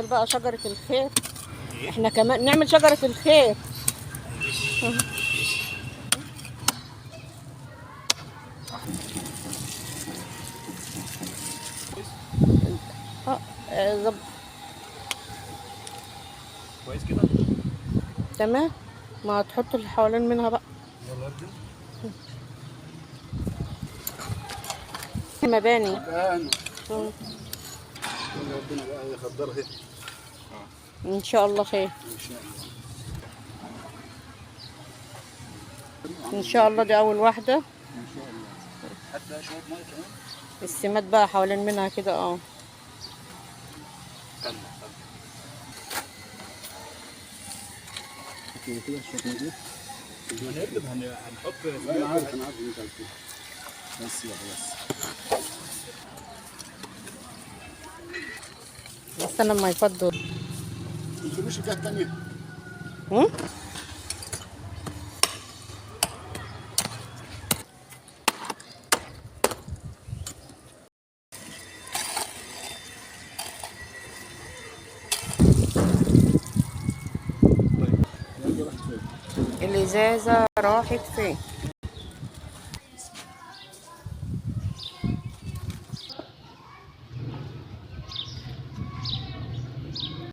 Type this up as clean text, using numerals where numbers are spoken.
بقى شجرة الخير. احنا كمان نعمل شجرة الخير. اه كويس كده. تمام. ما تحط اللي حوالين منها بقى. يلا ابدا. مباني. ربنا بقى يقدرها. ان شاء الله خير. ان شاء الله. ان شاء الله دي اول واحدة. ان شاء الله. حتى شويه ميه كمان. السمات بقى حوالين منها كده كده شويه ميه. هنقلب هنحط. لا انا عارف ان انت عارف. بس يلا بس. استنى لما يفضل. ما تجيبوش الجهه الثانيه. الازازة راحت فين؟